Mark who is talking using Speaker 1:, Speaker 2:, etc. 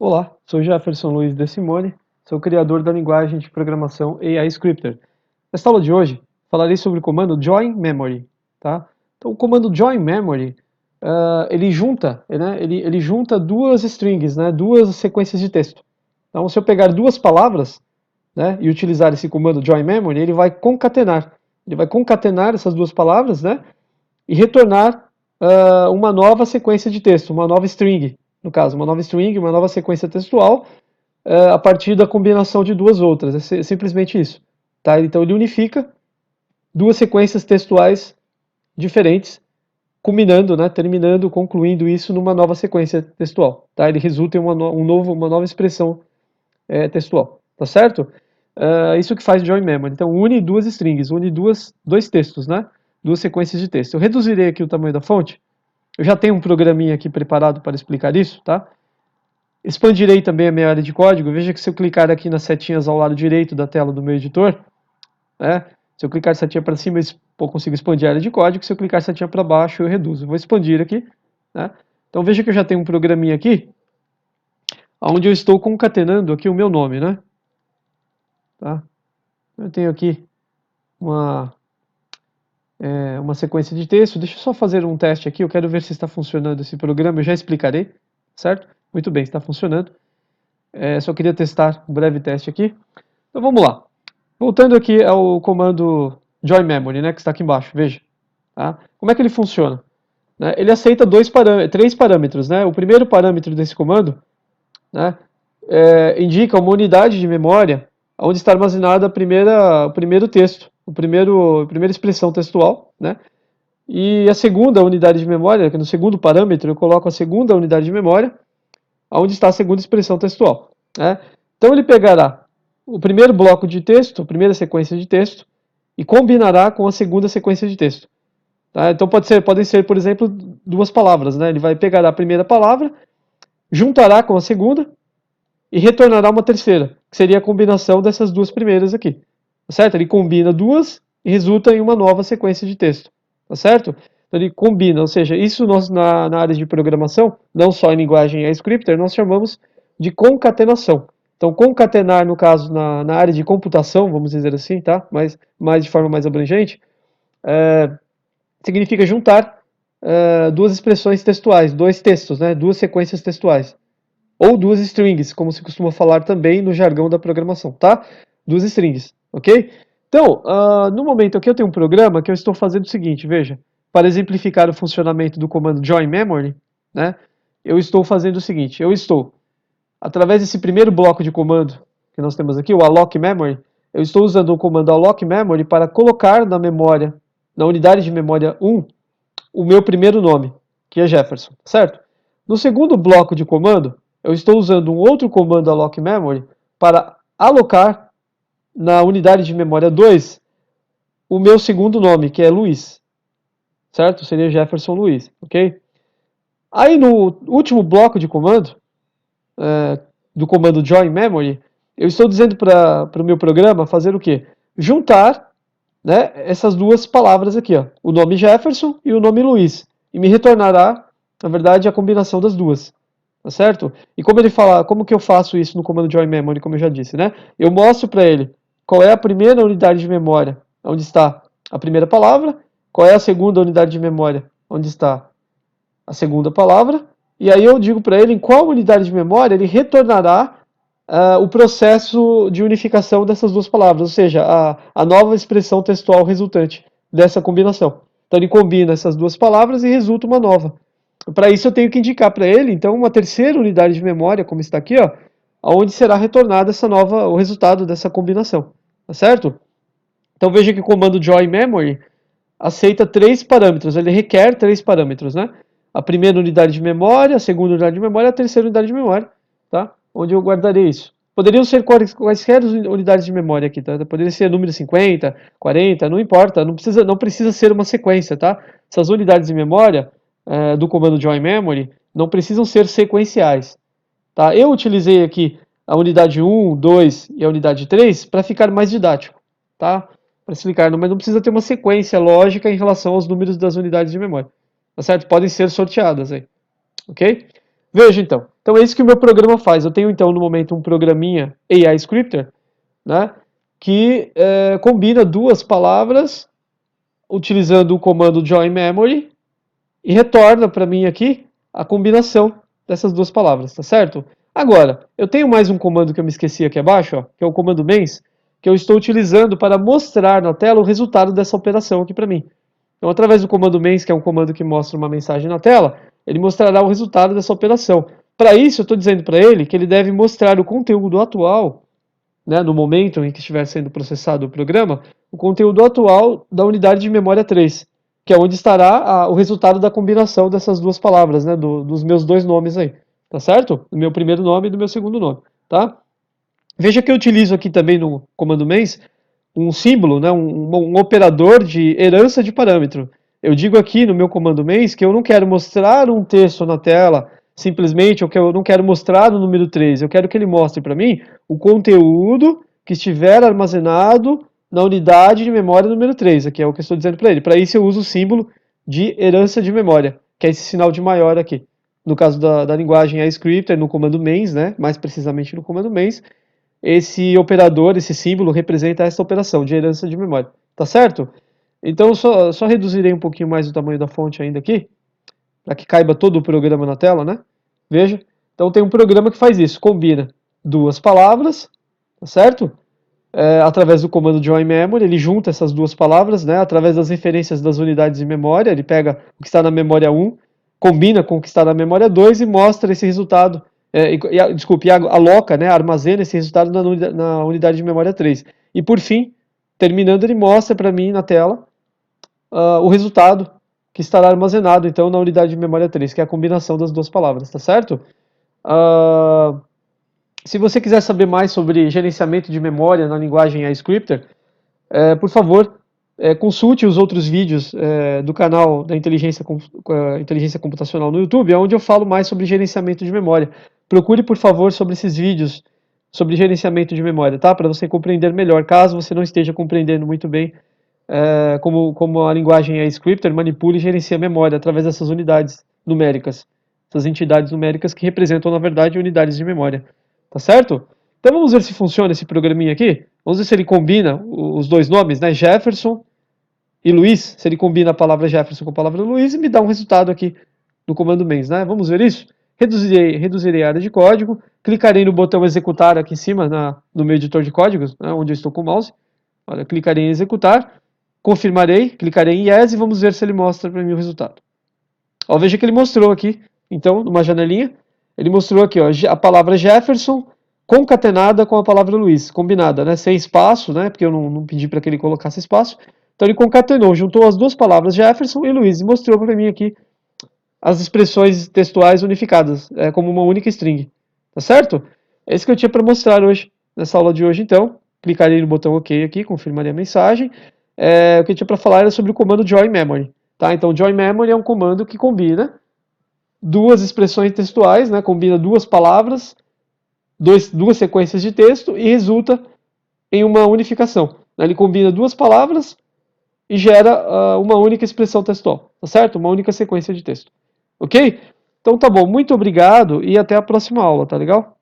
Speaker 1: Olá, sou Jefferson Luiz De Simone, sou criador da linguagem de programação AI Scripter. Nesta aula de hoje, falarei sobre o comando join memory, tá? Então, o comando join memory, ele junta duas strings, né, duas sequências de texto. Então, se eu pegar duas palavras, né, e utilizar esse comando join memory, ele vai concatenar. Ele vai concatenar essas duas palavras, né, e retornar uma nova sequência de texto, uma nova string, no caso, uma nova string, uma nova sequência textual, a partir da combinação de duas outras. É simplesmente isso. Tá? Então ele unifica duas sequências textuais diferentes, culminando, né, terminando, concluindo isso numa nova sequência textual. Tá? Ele resulta em uma nova expressão textual. Tá certo? Isso que faz join memory. Então une duas strings, une dois textos, né? Duas sequências de texto. Eu reduzirei aqui o tamanho da fonte. Eu já tenho um programinha aqui preparado para explicar isso, tá? Expandirei também a minha área de código. Veja que se eu clicar aqui nas setinhas ao lado direito da tela do meu editor, né? Se eu clicar setinha para cima, eu consigo expandir a área de código. Se eu clicar setinha para baixo, eu reduzo. Vou expandir aqui, né? Então veja que eu já tenho um programinha aqui, onde eu estou concatenando aqui o meu nome, né? Tá? Eu tenho aqui uma sequência de texto. Deixa eu só fazer um teste aqui. Eu quero ver se está funcionando esse programa. Eu já explicarei, certo? Muito bem, está funcionando. Só queria testar um breve teste aqui. Então vamos lá. Voltando aqui ao comando join memory, né, que está aqui embaixo, veja. Tá? Como é que ele funciona? Né, ele aceita três parâmetros. Né? O primeiro parâmetro desse comando, né, indica uma unidade de memória onde está armazenada o primeiro texto, a primeira expressão textual. Né? E a segunda unidade de memória, que no segundo parâmetro eu coloco a segunda unidade de memória, onde está a segunda expressão textual. Né? Então ele pegará o primeiro bloco de texto, a primeira sequência de texto, e combinará com a segunda sequência de texto. Tá? Então podem ser, por exemplo, duas palavras. Né? Ele vai pegar a primeira palavra, juntará com a segunda e retornará uma terceira, que seria a combinação dessas duas primeiras aqui. Tá certo? Ele combina duas e resulta em uma nova sequência de texto. Tá certo? Então ele combina, ou seja, isso nós na área de programação, não só em linguagem scripter, nós chamamos de concatenação. Então, concatenar, no caso, na área de computação, vamos dizer assim, tá? Mas de forma mais abrangente, significa juntar duas expressões textuais, dois textos, né? Duas sequências textuais. Ou duas strings, como se costuma falar também no jargão da programação, tá? Duas strings, ok? Então, no momento aqui eu tenho um programa que eu estou fazendo o seguinte, veja. Para exemplificar o funcionamento do comando join memory, né? Eu estou fazendo o seguinte, através desse primeiro bloco de comando que nós temos aqui, o alloc memory, eu estou usando o comando alloc memory para colocar na memória, na unidade de memória 1, o meu primeiro nome, que é Jefferson, certo? No segundo bloco de comando, eu estou usando um outro comando alloc memory para alocar na unidade de memória 2 o meu segundo nome, que é Luiz, certo? Seria Jefferson Luiz, ok? Aí no último bloco de comando, do comando join memory, eu estou dizendo para o meu programa fazer o quê? Juntar, né, essas duas palavras aqui, ó, o nome Jefferson e o nome Luiz, e me retornará, na verdade, a combinação das duas. Tá certo? E como que eu faço isso no comando join memory, como eu já disse, né? Eu mostro para ele qual é a primeira unidade de memória, onde está a primeira palavra, qual é a segunda unidade de memória, onde está a segunda palavra, e aí eu digo para ele em qual unidade de memória ele retornará o processo de unificação dessas duas palavras, ou seja, a nova expressão textual resultante dessa combinação. Então ele combina essas duas palavras e resulta uma nova. Para isso eu tenho que indicar para ele, então, uma terceira unidade de memória, como está aqui, ó, onde será retornado o resultado dessa combinação, tá certo? Então veja que o comando join memory aceita três parâmetros, ele requer três parâmetros, né? A primeira unidade de memória, a segunda unidade de memória, a terceira unidade de memória, tá? Onde eu guardarei isso. Poderiam ser quaisquer unidades de memória aqui, tá? Poderia ser número 50, 40, não importa, não precisa ser uma sequência, tá? Essas unidades de memória do comando join memory não precisam ser sequenciais, tá? Eu utilizei aqui a unidade 1, 2 e a unidade 3 para ficar mais didático, tá? Para explicar, mas não precisa ter uma sequência lógica em relação aos números das unidades de memória, tá certo? Podem ser sorteadas aí, ok? Veja então. Então é isso que o meu programa faz. Eu tenho então no momento um programinha AI Scripter, né, que combina duas palavras utilizando o comando join memory e retorna para mim aqui a combinação dessas duas palavras, tá certo? Agora, eu tenho mais um comando que eu me esqueci aqui abaixo, ó, que é o comando mens, que eu estou utilizando para mostrar na tela o resultado dessa operação aqui para mim. Então, através do comando mens, que é um comando que mostra uma mensagem na tela, ele mostrará o resultado dessa operação. Para isso, eu estou dizendo para ele que ele deve mostrar o conteúdo atual, né, no momento em que estiver sendo processado o programa, o conteúdo atual da unidade de memória 3, que é onde estará o resultado da combinação dessas duas palavras, né, dos meus dois nomes aí, tá certo? Do meu primeiro nome e do meu segundo nome, tá? Veja que eu utilizo aqui também no comando mens um símbolo, né, um operador de herança de parâmetro. Eu digo aqui no meu comando mens que eu não quero mostrar um texto na tela simplesmente, ou que eu não quero mostrar o número 3, eu quero que ele mostre para mim o conteúdo que estiver armazenado na unidade de memória número 3, aqui é o que eu estou dizendo para ele. Para isso eu uso o símbolo de herança de memória, que é esse sinal de maior aqui. No caso da linguagem iScript, é no comando mens, né, mais precisamente no comando mens, esse operador, esse símbolo, representa essa operação de herança de memória. Tá certo? Então, só reduzirei um pouquinho mais o tamanho da fonte ainda aqui, para que caiba todo o programa na tela, né? Veja. Então, tem um programa que faz isso, combina duas palavras, tá certo? Através do comando join memory, ele junta essas duas palavras, né? Através das referências das unidades de memória, ele pega o que está na memória 1, combina com o que está na memória 2 e mostra esse resultado, desculpe, aloca, né, armazena esse resultado na unidade de memória 3. E por fim, terminando, ele mostra para mim na tela o resultado que estará armazenado então na unidade de memória 3, que é a combinação das duas palavras, tá certo? Se você quiser saber mais sobre gerenciamento de memória na linguagem iScripter, por favor, consulte os outros vídeos do canal da inteligência computacional no YouTube, onde eu falo mais sobre gerenciamento de memória. Procure, por favor, sobre esses vídeos sobre gerenciamento de memória, tá? Para você compreender melhor, caso você não esteja compreendendo muito bem como a linguagem iScripter manipula e gerencia a memória através dessas unidades numéricas, essas entidades numéricas que representam, na verdade, unidades de memória. Tá certo? Então vamos ver se funciona esse programinha aqui. Vamos ver se ele combina os dois nomes, né? Jefferson e Luiz. Se ele combina a palavra Jefferson com a palavra Luiz e me dá um resultado aqui no comando mens, né? Vamos ver isso? Reduzirei a área de código, clicarei no botão executar aqui em cima no meu editor de códigos, né, onde eu estou com o mouse. Olha, clicarei em executar, confirmarei, clicarei em yes e vamos ver se ele mostra para mim o resultado. Ó, veja que ele mostrou aqui, então, numa janelinha, ele mostrou aqui, ó, a palavra Jefferson concatenada com a palavra Luiz, combinada, né, sem espaço, né, porque eu não pedi para que ele colocasse espaço. Então ele concatenou, juntou as duas palavras Jefferson e Luiz e mostrou para mim aqui as expressões textuais unificadas, como uma única string. Tá certo? É isso que eu tinha para mostrar hoje, nessa aula de hoje, então. Clicarei no botão OK aqui, confirmarei a mensagem. O que eu tinha para falar era sobre o comando join memory. Tá? Então, join memory é um comando que combina duas expressões textuais, né? Combina duas palavras, duas sequências de texto e resulta em uma unificação. Ele combina duas palavras e gera uma única expressão textual, tá certo? Uma única sequência de texto. Ok? Então tá bom, muito obrigado e até a próxima aula, tá legal?